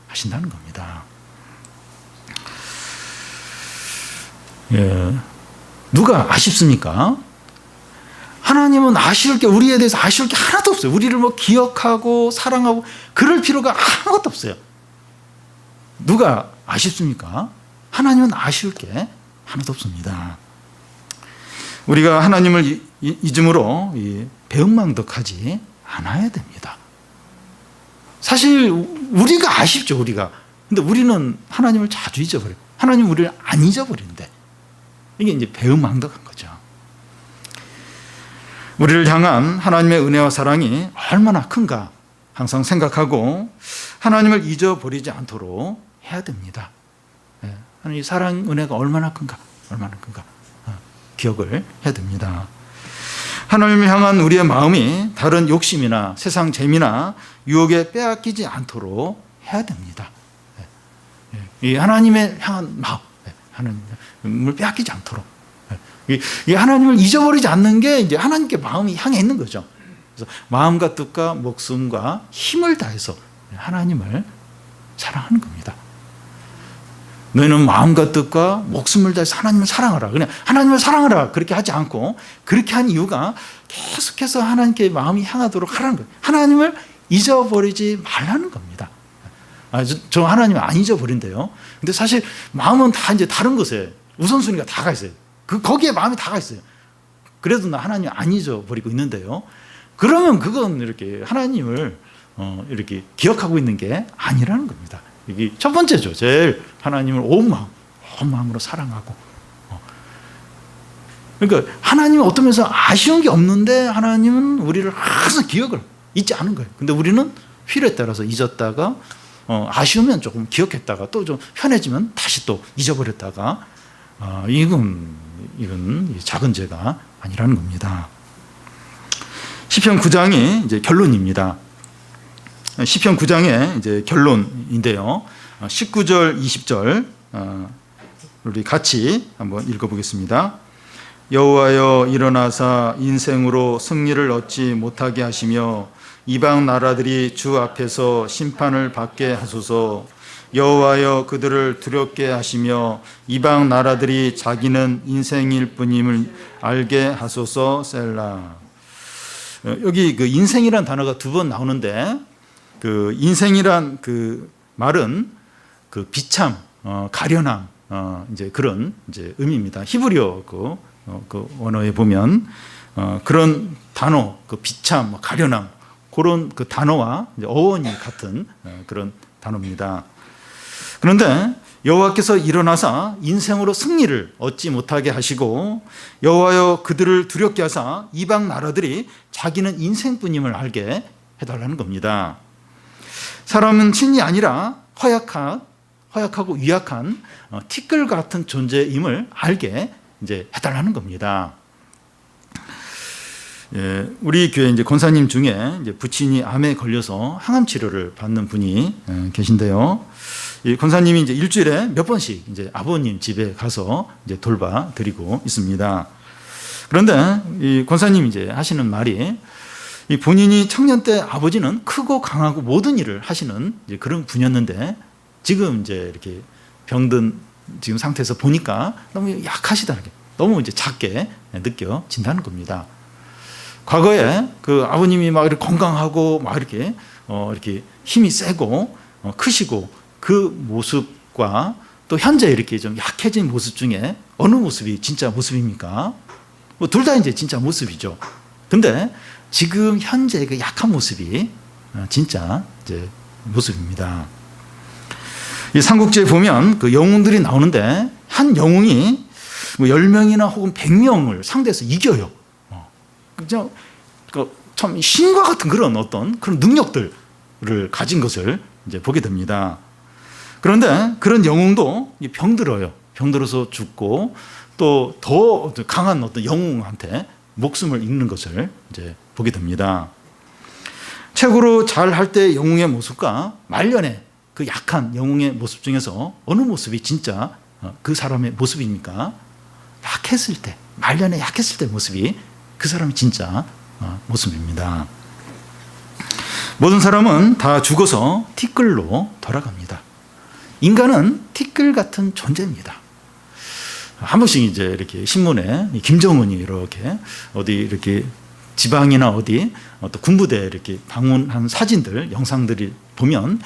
하신다는 겁니다. 예. 누가 아쉽습니까? 하나님은 아쉬울 게, 우리에 대해서 아쉬울 게 하나도 없어요. 우리를 뭐 기억하고 사랑하고 그럴 필요가 아무것도 없어요. 누가 아쉽습니까? 하나님은 아쉬울 게 하나도 없습니다. 우리가 하나님을 잊음으로 배은망덕하지 않아야 됩니다. 사실 우리가 아쉽죠, 우리가. 근데 우리는 하나님을 자주 잊어버려요. 하나님 우리를 안 잊어버리는데 이게 이제 배은망덕한 거죠. 우리를 향한 하나님의 은혜와 사랑이 얼마나 큰가 항상 생각하고 하나님을 잊어버리지 않도록 해야 됩니다. 하나님의 사랑 은혜가 얼마나 큰가 기억을 해야 됩니다. 하나님을 향한 우리의 마음이 다른 욕심이나 세상 재미나 유혹에 빼앗기지 않도록 해야 됩니다. 이 하나님의 향한 마음, 하나님을 빼앗기지 않도록. 이 하나님을 잊어버리지 않는 게 이제 하나님께 마음이 향해 있는 거죠. 그래서 마음과 뜻과 목숨과 힘을 다해서 하나님을 사랑하는 겁니다. 너희는 마음과 뜻과 목숨을 다해서 하나님을 사랑하라. 그냥 하나님을 사랑하라 그렇게 하지 않고, 그렇게 한 이유가 계속해서 하나님께 마음이 향하도록 하라는 거예요. 하나님을 잊어버리지 말라는 겁니다. 저 하나님을 안 잊어버린대요. 근데 사실 마음은 다 이제 다른 것에 우선순위가 다 가 있어요. 거기에 마음이 다 가 있어요. 그래도 나 하나님 안 잊어버리고 있는데요. 그러면 그건 이렇게 하나님을 이렇게 기억하고 있는 게 아니라는 겁니다. 이게 첫 번째죠. 제일 하나님을 온 마음으로 사랑하고. 그러니까 하나님은 어떤 면에서 아쉬운 게 없는데 하나님은 우리를 항상 기억을 잊지 않은 거예요. 근데 우리는 필요에 따라서 잊었다가 아쉬우면 조금 기억했다가 또 좀 편해지면 다시 또 잊어버렸다가 이건 작은 죄가 아니라는 겁니다. 시편 9장이 이제 결론입니다. 시편 9장의 이제 결론인데요. 19절, 20절 우리 같이 한번 읽어보겠습니다. 여호와여 일어나사 인생으로 승리를 얻지 못하게 하시며 이방 나라들이 주 앞에서 심판을 받게 하소서. 여호와여 그들을 두렵게 하시며 이방 나라들이 자기는 인생일 뿐임을 알게 하소서. 셀라. 여기 그 인생이란 단어가 두 번 나오는데 그 인생이란 그 말은 그 비참, 가련함, 이제 그런 이제 의미입니다. 히브리어 그 언어에 보면 그런 단어, 그 비참, 가련함 그런 그 단어와 이제 어원이 같은 그런 단어입니다. 그런데 여호와께서 일어나사 인생으로 승리를 얻지 못하게 하시고 여호와여 그들을 두렵게 하사 이방 나라들이 자기는 인생뿐임을 알게 해달라는 겁니다. 사람은 신이 아니라 허약하고 위약한 티끌 같은 존재임을 알게 이제 해달라는 겁니다. 예, 우리 교회 이제 권사님 중에 이제 부친이 암에 걸려서 항암 치료를 받는 분이 계신데요. 이 권사님이 이제 일주일에 몇 번씩 이제 아버님 집에 가서 이제 돌봐 드리고 있습니다. 그런데 이 권사님이 이제 하시는 말이 이 본인이 청년 때 아버지는 크고 강하고 모든 일을 하시는 이제 그런 분이었는데 지금 이제 이렇게 병든 지금 상태에서 보니까 너무 약하시다는 게 너무 이제 작게 느껴진다는 겁니다. 과거에 그 아버님이 막 이렇게 건강하고 막 이렇게 힘이 세고 크시고 그 모습과 또 현재 이렇게 좀 약해진 모습 중에 어느 모습이 진짜 모습입니까? 뭐 둘 다 이제 진짜 모습이죠. 근데 지금 현재 그 약한 모습이 진짜 이제 모습입니다. 이 삼국지에 보면 그 영웅들이 나오는데 한 영웅이 뭐 10명이나 혹은 100명을 상대해서 이겨요. 그냥 참 신과 같은 그런 어떤 그런 능력들을 가진 것을 이제 보게 됩니다. 그런데 그런 영웅도 병들어요. 병들어서 죽고 또 더 강한 어떤 영웅한테 목숨을 잃는 것을 이제 보게 됩니다. 최고로 잘할 때 영웅의 모습과 말년에 그 약한 영웅의 모습 중에서 어느 모습이 진짜 그 사람의 모습입니까? 약했을 때, 말년에 약했을 때 모습이 그 사람이 진짜 모습입니다. 모든 사람은 다 죽어서 티끌로 돌아갑니다. 인간은 티끌 같은 존재입니다. 한 번씩 이제 이렇게 신문에 김정은이 이렇게 어디 이렇게 지방이나 어디 또 군부대 이렇게 방문한 사진들, 영상들이 보면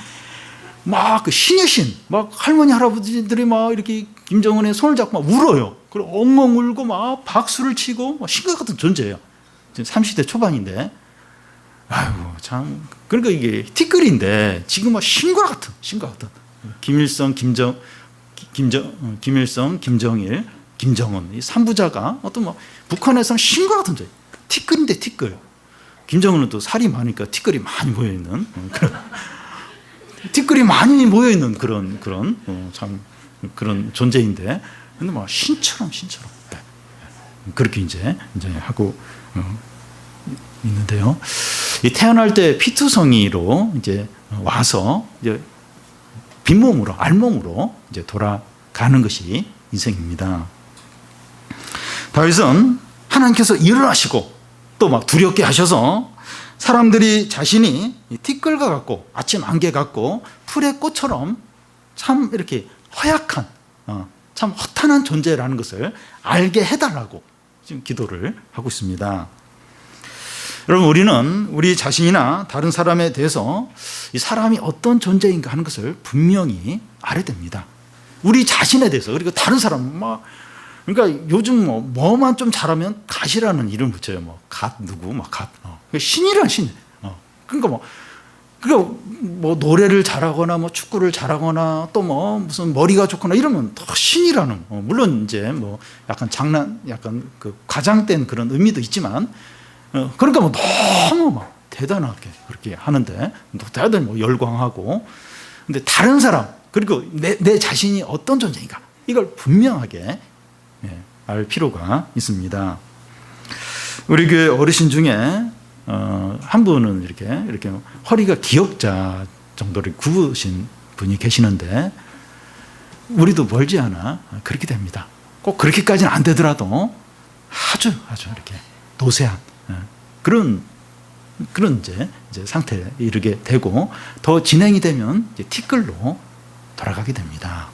막 그 신의 신, 막 할머니, 할아버지들이 막 이렇게 김정은의 손을 잡고 막 울어요. 그리고 엉엉 울고 막 박수를 치고 막 신과 같은 존재예요. 지금 30대 초반인데, 아이고, 참. 그러니까 이게 티끌인데 지금 막 신과 같은. 김일성, 김정일, 김정은 이 3부자가 어떤 뭐 북한에서는 신과 같은 존재. 티끌인데 티끌. 김정은은 또 살이 많으니까 티끌이 많이 모여 있는 티끌이 많이 모여 있는 그런 참 그런 존재인데, 근데 막 신처럼 그렇게 이제 하고 있는데요. 이 태어날 때 피투성이로 이제 와서 이제 빈몸으로 알몸으로 이제 돌아가는 것이 인생입니다. 다윗은 하나님께서 일어나시고 또 막 두렵게 하셔서 사람들이 자신이 티끌과 같고 아침 안개 같고 풀의 꽃처럼 참 이렇게 허약한 참 허탄한 존재라는 것을 알게 해달라고 지금 기도를 하고 있습니다. 여러분, 우리는 우리 자신이나 다른 사람에 대해서 이 사람이 어떤 존재인가 하는 것을 분명히 알아야 됩니다. 우리 자신에 대해서. 그리고 다른 사람 그러니까 요즘 뭐만 좀 잘하면 갓이라는 이름 붙여요. 갓 누구 갓. 신이란 신. 그러니까 노래를 잘하거나 축구를 잘하거나 또 무슨 머리가 좋거나 이러면 더 신이라는. 물론 이제 약간 약간 그 과장된 그런 의미도 있지만, 그러니까 너무 대단하게 그렇게 하는데 대단히 열광하고. 근데 다른 사람, 그리고 내 자신이 어떤 존재인가, 이걸 분명하게 알 필요가 있습니다. 우리 교회 어르신 중에 한 분은 이렇게 허리가 기역자 정도를 굽으신 분이 계시는데 우리도 멀지 않아 그렇게 됩니다. 꼭 그렇게까지는 안 되더라도 아주 이렇게 노쇠한 그런 이제 상태에 이르게 되고 더 진행이 되면 이제 티끌로 돌아가게 됩니다.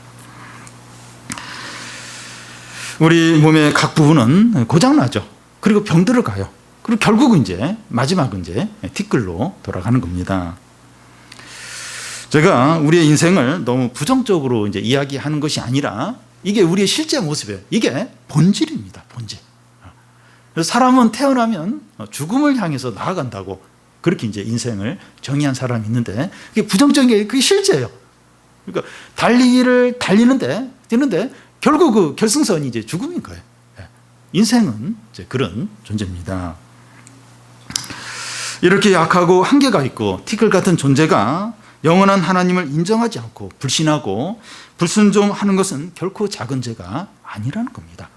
우리 몸의 각 부분은 고장나죠. 그리고 병들어 가요. 그리고 결국은 이제 마지막은 이제 티끌로 돌아가는 겁니다. 제가 우리의 인생을 너무 부정적으로 이제 이야기하는 것이 아니라 이게 우리의 실제 모습이에요. 이게 본질입니다. 본질. 그래서 사람은 태어나면 죽음을 향해서 나아간다고 그렇게 이제 인생을 정의한 사람이 있는데 그게 부정적인 게 그게 실제예요. 그러니까 뛰는데 결국 그 결승선이 이제 죽음인 거예요. 인생은 이제 그런 존재입니다. 이렇게 약하고 한계가 있고 티끌 같은 존재가 영원한 하나님을 인정하지 않고 불신하고 불순종하는 것은 결코 작은 죄가 아니라는 겁니다.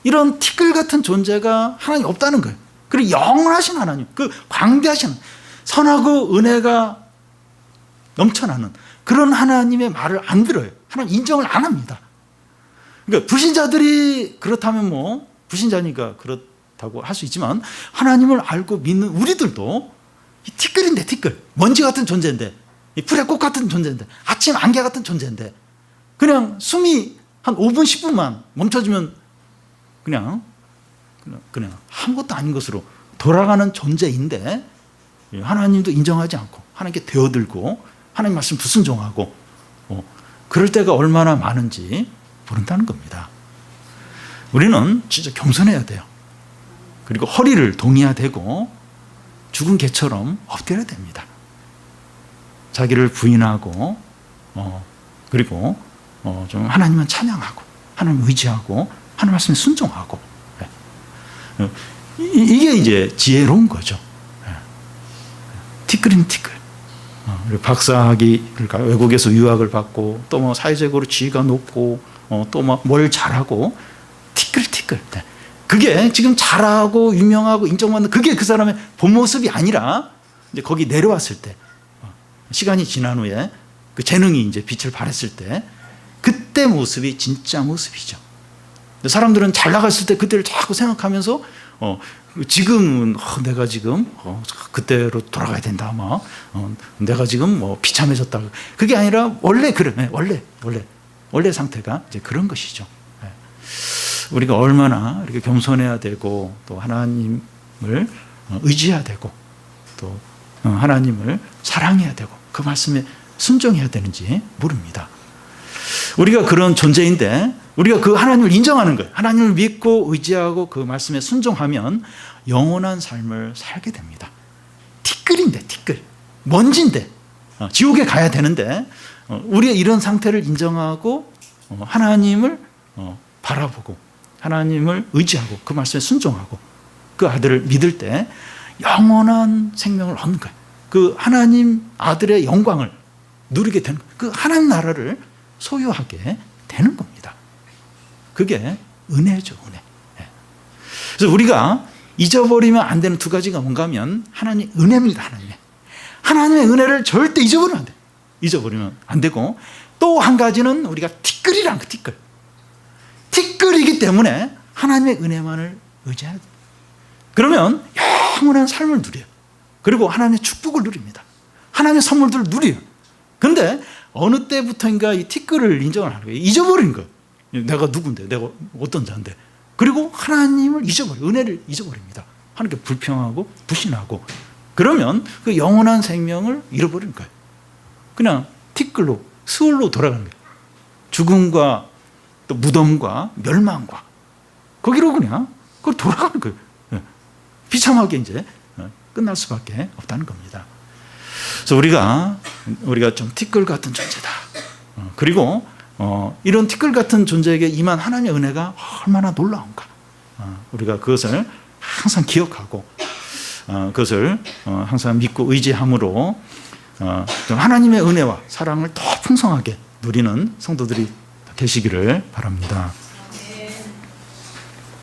이런 티끌 같은 존재가 하나님 없다는 거예요. 그리고 영원하신 하나님, 그 광대하신 선하고 은혜가 넘쳐나는 그런 하나님의 말을 안 들어요. 하나님 인정을 안 합니다. 그러니까 불신자들이 그렇다면 뭐 불신자니까 그렇다고 할 수 있지만 하나님을 알고 믿는 우리들도 이 티끌인데 티끌, 먼지 같은 존재인데 풀의 꽃 같은 존재인데 아침 안개 같은 존재인데 그냥 숨이 한 5분 10분만 멈춰주면 그냥 아무것도 아닌 것으로 돌아가는 존재인데 하나님도 인정하지 않고 하나님께 되어들고 하나님 말씀 불순종하고 그럴 때가 얼마나 많은지 모른다는 겁니다. 우리는 진짜 겸손해야 돼요. 그리고 허리를 동여야 되고 죽은 개처럼 엎드려야 됩니다. 자기를 부인하고 그리고 좀 하나님은 찬양하고 하나님 의지하고 하나님 말씀에 순종하고 이게 이제 지혜로운 거죠. 티끌인 티끌. 박사학위를 외국에서 유학을 받고 또 뭐 사회적으로 지위가 높고 또 뭘 잘하고 티끌. 그게 지금 잘하고 유명하고 인정받는 그게 그 사람의 본 모습이 아니라 이제 거기 내려왔을 때 시간이 지난 후에 그 재능이 이제 빛을 발했을 때 그때 모습이 진짜 모습이죠. 사람들은 잘 나갔을 때 그때를 자꾸 생각하면서 지금은 내가 지금 그때로 돌아가야 된다. 내가 지금 비참해졌다. 그게 아니라 원래 그래. 원래 상태가 이제 그런 것이죠. 우리가 얼마나 이렇게 겸손해야 되고 또 하나님을 의지해야 되고 또 하나님을 사랑해야 되고 그 말씀에 순종해야 되는지 모릅니다. 우리가 그런 존재인데 우리가 그 하나님을 인정하는 거예요. 하나님을 믿고 의지하고 그 말씀에 순종하면 영원한 삶을 살게 됩니다. 티끌인데 티끌. 먼지인데 지옥에 가야 되는데 우리의 이런 상태를 인정하고 하나님을 바라보고 하나님을 의지하고 그 말씀에 순종하고 그 아들을 믿을 때 영원한 생명을 얻는 거예요. 그 하나님 아들의 영광을 누리게 되는 거예요. 그 하나님 나라를 소유하게 되는 겁니다. 그게 은혜죠, 은혜. 그래서 우리가 잊어버리면 안 되는 두 가지가 뭔가 하면 하나님의 은혜입니다, 하나님의 은혜를 절대 잊어버리면 안 돼요. 잊어버리면 안 되고 또 한 가지는 우리가 티끌이라는 거, 티끌. 티끌이기 때문에 하나님의 은혜만을 의지해야 돼요. 그러면 영원한 삶을 누려요. 그리고 하나님의 축복을 누립니다. 하나님의 선물들을 누려요. 그런데 어느 때부터인가 이 티끌을 인정을 하는 거예요. 잊어버린 거예요. 내가 누군데, 내가 어떤 자인데. 그리고 하나님을 잊어버려요. 은혜를 잊어버립니다. 하나님께 불평하고 불신하고 그러면 그 영원한 생명을 잃어버리는 거예요. 그냥 티끌로 스올로 돌아가는 거예요. 죽음과 또 무덤과 멸망과 거기로 그냥 그걸 돌아가는 거예요. 비참하게 이제 끝날 수밖에 없다는 겁니다. 그래서 우리가 좀 티끌 같은 존재다. 그리고 이런 티끌 같은 존재에게 임한 하나님의 은혜가 얼마나 놀라운가. 우리가 그것을 항상 기억하고 그것을 항상 믿고 의지함으로 좀 하나님의 은혜와 사랑을 더 풍성하게 누리는 성도들이 되시기를 바랍니다.